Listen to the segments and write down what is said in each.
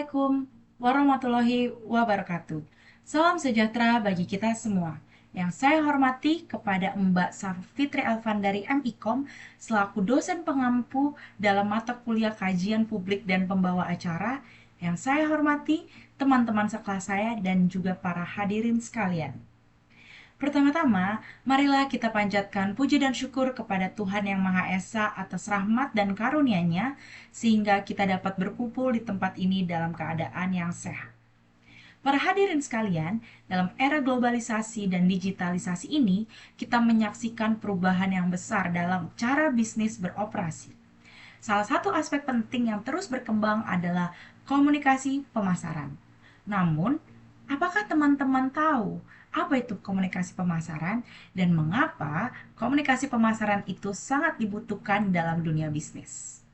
Assalamualaikum warahmatullahi wabarakatuh. Salam sejahtera bagi kita semua. Yang saya hormati kepada Mbak Safitri Elvan dari MIKOM selaku dosen pengampu dalam mata kuliah kajian publik dan pembawa acara. Yang saya hormati teman-teman sekelas saya dan juga para hadirin sekalian. Pertama-tama, marilah kita panjatkan puji dan syukur kepada Tuhan Yang Maha Esa atas rahmat dan karunia-Nya, sehingga kita dapat berkumpul di tempat ini dalam keadaan yang sehat. Para hadirin sekalian, dalam era globalisasi dan digitalisasi ini, kita menyaksikan perubahan yang besar dalam cara bisnis beroperasi. Salah satu aspek penting yang terus berkembang adalah komunikasi pemasaran. Namun, apakah teman-teman tahu apa itu komunikasi pemasaran dan mengapa komunikasi pemasaran itu sangat dibutuhkan dalam dunia bisnis?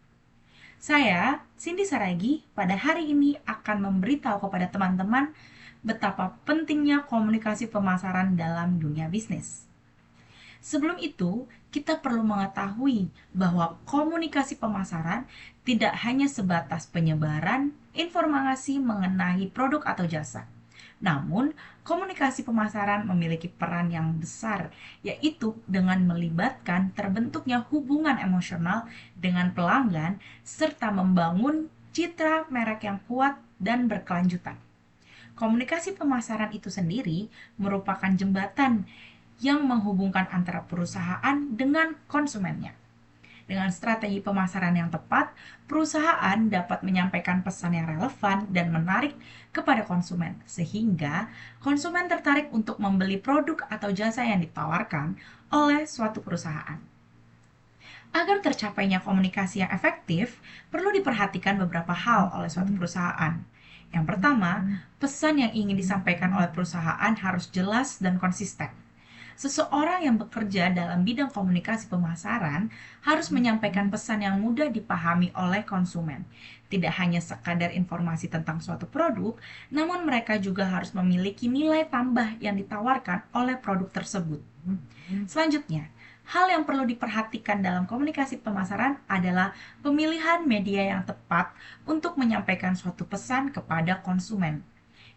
Saya, Cindy Saragi, pada hari ini akan memberitahu kepada teman-teman betapa pentingnya komunikasi pemasaran dalam dunia bisnis. Sebelum itu, kita perlu mengetahui bahwa komunikasi pemasaran tidak hanya sebatas penyebaran informasi mengenai produk atau jasa. Namun, komunikasi pemasaran memiliki peran yang besar, yaitu dengan melibatkan terbentuknya hubungan emosional dengan pelanggan serta membangun citra merek yang kuat dan berkelanjutan. Komunikasi pemasaran itu sendiri merupakan jembatan yang menghubungkan antara perusahaan dengan konsumennya. Dengan strategi pemasaran yang tepat, perusahaan dapat menyampaikan pesan yang relevan dan menarik kepada konsumen, sehingga konsumen tertarik untuk membeli produk atau jasa yang ditawarkan oleh suatu perusahaan. Agar tercapainya komunikasi yang efektif, perlu diperhatikan beberapa hal oleh suatu perusahaan. Yang pertama, pesan yang ingin disampaikan oleh perusahaan harus jelas dan konsisten. Seseorang yang bekerja dalam bidang komunikasi pemasaran harus menyampaikan pesan yang mudah dipahami oleh konsumen. Tidak hanya sekadar informasi tentang suatu produk, namun mereka juga harus memiliki nilai tambah yang ditawarkan oleh produk tersebut. Selanjutnya, hal yang perlu diperhatikan dalam komunikasi pemasaran adalah pemilihan media yang tepat untuk menyampaikan suatu pesan kepada konsumen.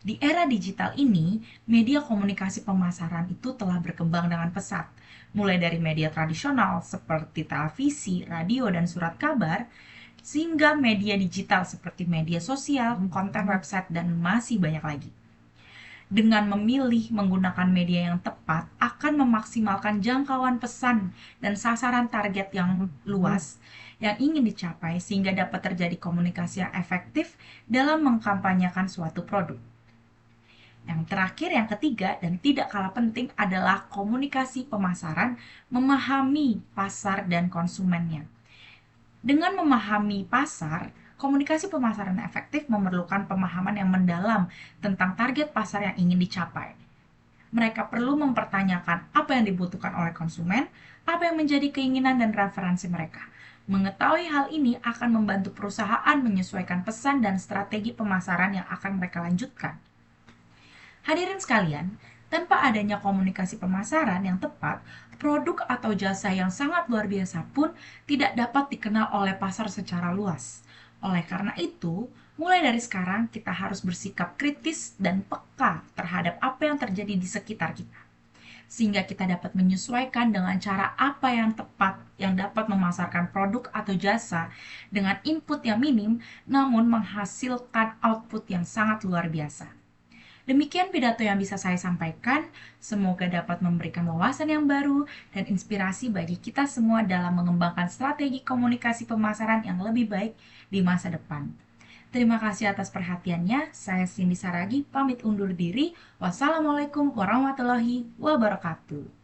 Di era digital ini, media komunikasi pemasaran itu telah berkembang dengan pesat, mulai dari media tradisional seperti televisi, radio, dan surat kabar, sehingga media digital seperti media sosial, konten website, dan masih banyak lagi. Dengan memilih menggunakan media yang tepat, akan memaksimalkan jangkauan pesan dan sasaran target yang luas yang ingin dicapai, sehingga dapat terjadi komunikasi yang efektif dalam mengkampanyekan suatu produk. Yang terakhir, yang ketiga, dan tidak kalah penting adalah komunikasi pemasaran memahami pasar dan konsumennya. Dengan memahami pasar, komunikasi pemasaran efektif memerlukan pemahaman yang mendalam tentang target pasar yang ingin dicapai. Mereka perlu mempertanyakan apa yang dibutuhkan oleh konsumen, apa yang menjadi keinginan dan referensi mereka. Mengetahui hal ini akan membantu perusahaan menyesuaikan pesan dan strategi pemasaran yang akan mereka lanjutkan. Hadirin sekalian, tanpa adanya komunikasi pemasaran yang tepat, produk atau jasa yang sangat luar biasa pun tidak dapat dikenal oleh pasar secara luas. Oleh karena itu, mulai dari sekarang kita harus bersikap kritis dan peka terhadap apa yang terjadi di sekitar kita, sehingga kita dapat menyesuaikan dengan cara apa yang tepat yang dapat memasarkan produk atau jasa dengan input yang minim namun menghasilkan output yang sangat luar biasa. Demikian pidato yang bisa saya sampaikan. Semoga dapat memberikan wawasan yang baru dan inspirasi bagi kita semua dalam mengembangkan strategi komunikasi pemasaran yang lebih baik di masa depan. Terima kasih atas perhatiannya. Saya Cindy Saragi, pamit undur diri. Wassalamualaikum warahmatullahi wabarakatuh.